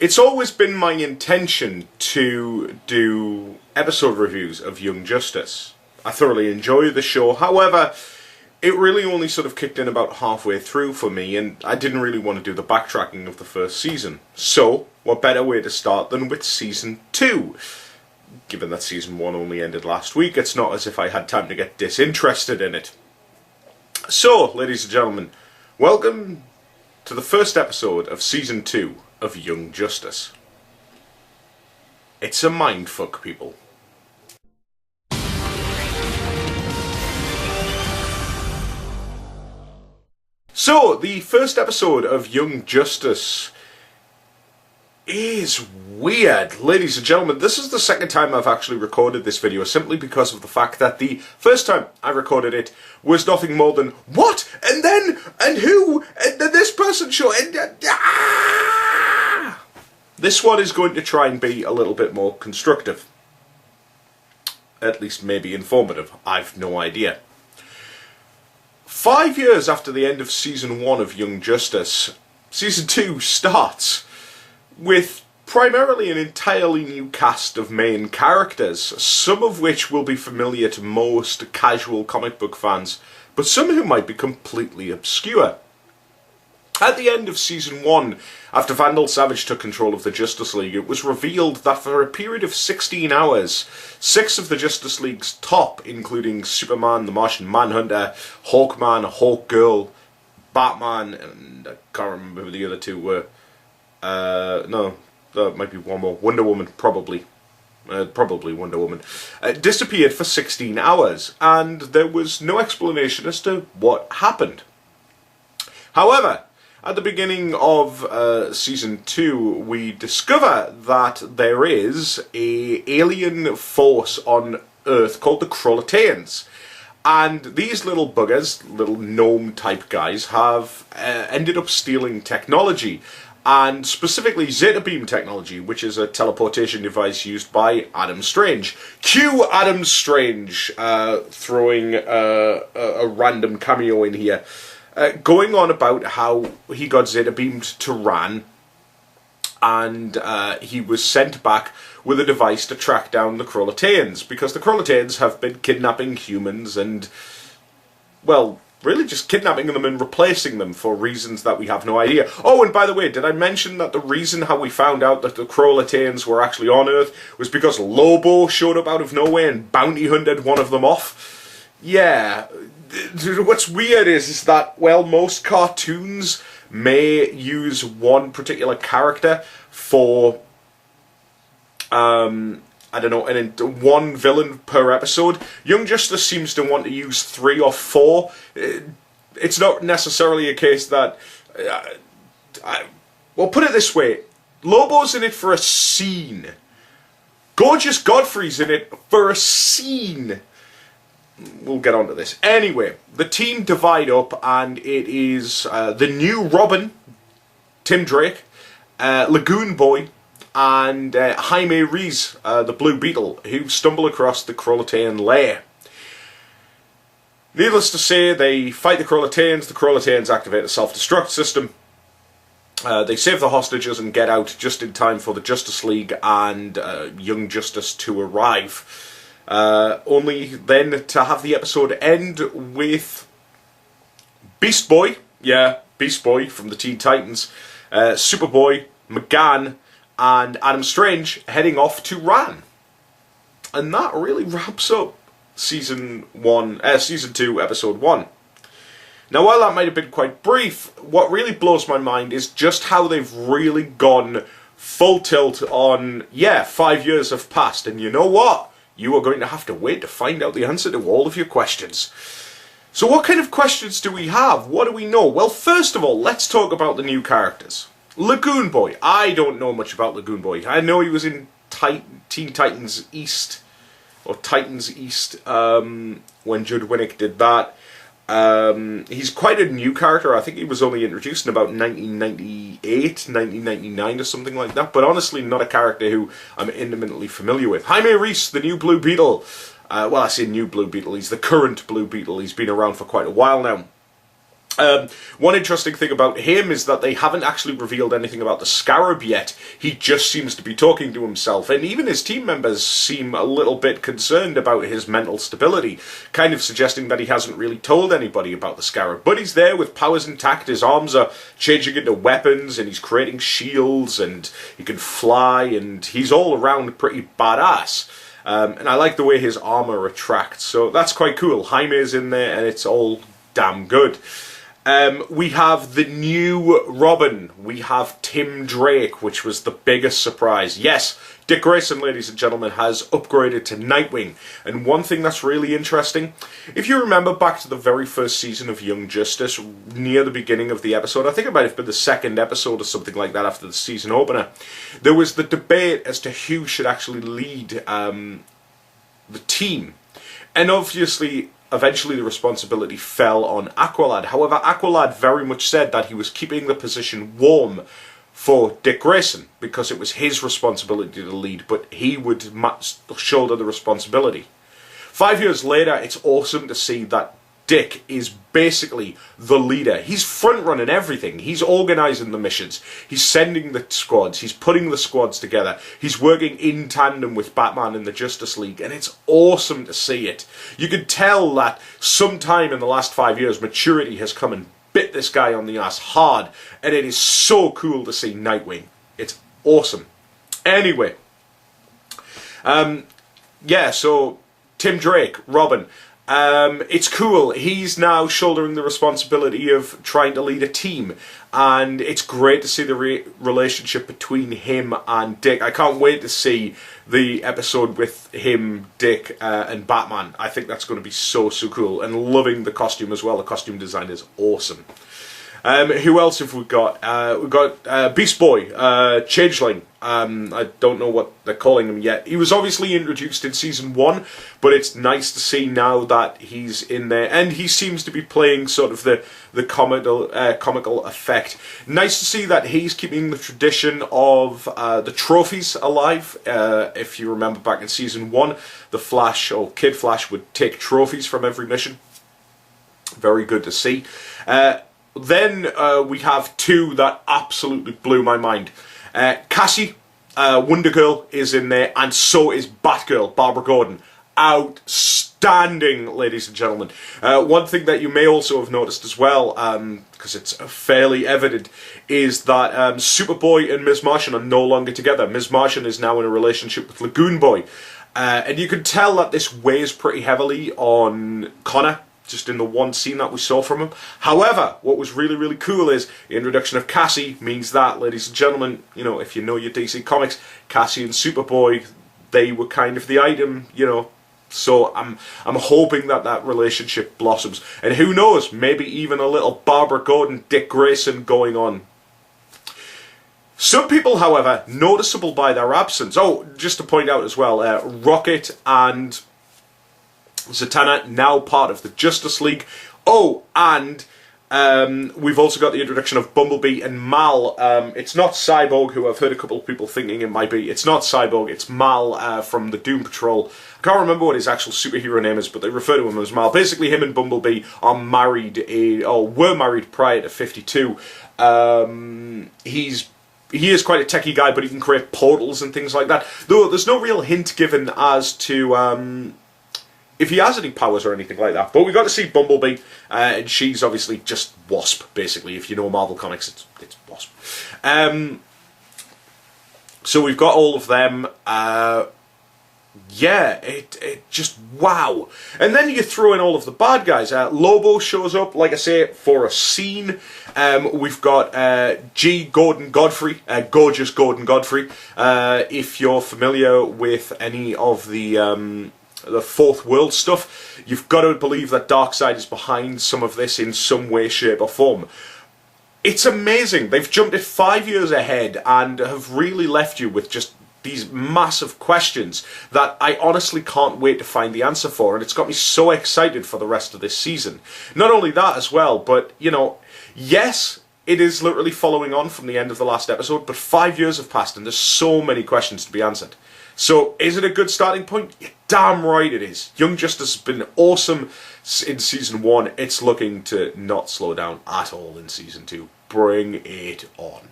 It's always been my intention to do episode reviews of Young Justice. I thoroughly enjoy the show, however, it really only sort of kicked in about halfway through for me, and I didn't really want to do the backtracking of the first season. So, what better way to start than with Season 2? Given that Season 1 only ended last week, it's not as if I had time to get disinterested in it. So, ladies and gentlemen, welcome to the first episode of Season 2 of Young Justice. It's a mindfuck, people. So, the first episode of Young Justice is weird. Ladies and gentlemen, this is the second time I've actually recorded this video, simply because of the fact that the first time I recorded it was nothing more than, what? And then? And who? And then this person show? And This one is going to try and be a little bit more constructive. At least maybe informative. I've no idea. 5 years after the end of Season 1 of Young Justice, Season 2 starts with primarily an entirely new cast of main characters, some of which will be familiar to most casual comic book fans, but some who might be completely obscure. At the end of Season 1, after Vandal Savage took control of the Justice League, it was revealed that for a period of 16 hours, 6 of the Justice League's top, including Superman, the Martian Manhunter, Hawkman, Hawkgirl, Batman, and I can't remember who the other two were. No, there might be one more. Wonder Woman, probably. Probably Wonder Woman. Disappeared for 16 hours, and there was no explanation as to what happened. However, at the beginning of Season 2, we discover that there is an alien force on Earth called the Krolataeans. And these little buggers, little gnome-type guys, have ended up stealing technology. And specifically Zeta Beam technology, which is a teleportation device used by Adam Strange. Cue Adam Strange throwing a random cameo in here. Going on about how he got Zeta beamed to Rann, and he was sent back with a device to track down the Krolataeans, because the Krolataeans have been kidnapping humans and, well, really just kidnapping them and replacing them for reasons that we have no idea. Oh, and by the way, did I mention that the reason how we found out that the Krolataeans were actually on Earth was because Lobo showed up out of nowhere and bounty hunted one of them off? Yeah. What's weird is that, well, most cartoons may use one particular character for, I don't know, one villain per episode. Young Justice seems to want to use 3 or 4. It's not necessarily a case that, well, put it this way, Lobo's in it for a scene. Gorgeous Godfrey's in it for a scene. We'll get on to this. Anyway, the team divide up, and it is the new Robin, Tim Drake, Lagoon Boy, and Jaime Reyes, the Blue Beetle, who stumble across the Krolataean lair. Needless to say, they fight the Krolataeans activate a self-destruct system. They save the hostages and get out just in time for the Justice League and Young Justice to arrive. Only then to have the episode end with Beast Boy, Beast Boy from the Teen Titans, Superboy, McGann, and Adam Strange heading off to Rann. And that really wraps up Season 2, Episode 1. Now, while that might have been quite brief, what really blows my mind is just how they've really gone full tilt on, 5 years have passed, and you know what? You are going to have to wait to find out the answer to all of your questions. So what kind of questions do we have? What do we know? Well, first of all, let's talk about the new characters. Lagoon Boy. I don't know much about Lagoon Boy. I know he was in Teen Titans East, or Titans East, when Judd Winnick did that. He's quite a new character. I think he was only introduced in about 1998, 1999 or something like that. But honestly, not a character who I'm intimately familiar with. Jaime Reyes, the new Blue Beetle. Well, I say new Blue Beetle. He's the current Blue Beetle. He's been around for quite a while now. One interesting thing about him is that they haven't actually revealed anything about the Scarab yet. He just seems to be talking to himself, and even his team members seem a little bit concerned about his mental stability, kind of suggesting that he hasn't really told anybody about the Scarab. But he's there with powers intact, his arms are changing into weapons, and he's creating shields, and he can fly, and he's all around pretty badass. And I like the way his armor retracts, so that's quite cool. Jaime's in there, and it's all damn good. We have the new Robin. We have Tim Drake, which was the biggest surprise. Yes, Dick Grayson, ladies and gentlemen, has upgraded to Nightwing. And one thing that's really interesting, if you remember back to the very first season of Young Justice, near the beginning of the episode, I think it might have been the second episode or something like that after the season opener, there was the debate as to who should actually lead the team. And obviously, eventually the responsibility fell on Aqualad. However, Aqualad very much said that he was keeping the position warm for Dick Grayson because it was his responsibility to lead, but he would shoulder the responsibility. 5 years later, it's awesome to see that Dick is basically the leader. He's front-running everything. He's organising the missions. He's sending the squads. He's putting the squads together. He's working in tandem with Batman and the Justice League, and it's awesome to see it. You can tell that sometime in the last 5 years, maturity has come and bit this guy on the ass hard, and it is so cool to see Nightwing. It's awesome. Anyway, yeah, so Tim Drake, Robin. It's cool. He's now shouldering the responsibility of trying to lead a team, and it's great to see the relationship between him and Dick. I can't wait to see the episode with him, Dick, and Batman. I think that's going to be so cool, and loving the costume as well. The costume design is awesome. Who else have we got? We've got Beast Boy, Changeling. I don't know what they're calling him yet. He was obviously introduced in Season 1, but it's nice to see now that he's in there. And he seems to be playing sort of the comical effect. Nice to see that he's keeping the tradition of the trophies alive. If you remember back in Season 1, the Flash, or Kid Flash, would take trophies from every mission. Very good to see. Then we have two that absolutely blew my mind. Cassie, Wonder Girl, is in there, and so is Batgirl, Barbara Gordon. Outstanding, ladies and gentlemen. One thing that you may also have noticed as well, because it's fairly evident, is that Superboy and Ms. Martian are no longer together. Ms. Martian is now in a relationship with Lagoon Boy. And you can tell that this weighs pretty heavily on Connor, just in the one scene that we saw from him. However, what was really cool is the introduction of Cassie means that, ladies and gentlemen, you know, if you know your DC Comics, Cassie and Superboy, they were kind of the item, you know. So I'm hoping that that relationship blossoms. And who knows, maybe even a little Barbara Gordon, Dick Grayson going on. Some people, however, noticeable by their absence. Oh, just to point out as well, Rocket and Zatanna, now part of the Justice League. Oh, and we've also got the introduction of Bumblebee and Mal. It's not Cyborg, who I've heard a couple of people thinking it might be. It's not Cyborg, it's Mal from the Doom Patrol. I can't remember what his actual superhero name is, but they refer to him as Mal. Basically, him and Bumblebee are married, or were married prior to 52. He is quite a techie guy, but he can create portals and things like that. Though there's no real hint given as to if he has any powers or anything like that. But we got to see Bumblebee, and she's obviously just Wasp, basically. If you know Marvel Comics, it's Wasp. So we've got all of them. Yeah, it just wow. And then you throw in all of the bad guys. Lobo shows up, like I say, for a scene. We've got G. Gordon Godfrey, gorgeous Gordon Godfrey. If you're familiar with any of the Fourth World stuff, you've got to believe that Darkseid is behind some of this in some way, shape or form. It's amazing. They've jumped it 5 years ahead and have really left you with just these massive questions that I honestly can't wait to find the answer for, and it's got me so excited for the rest of this season. Not only that as well, but, you know, yes, it is literally following on from the end of the last episode, but 5 years have passed and there's so many questions to be answered. So, is it a good starting point? You're damn right it is. Young Justice has been awesome in Season 1. It's looking to not slow down at all in Season 2. Bring it on.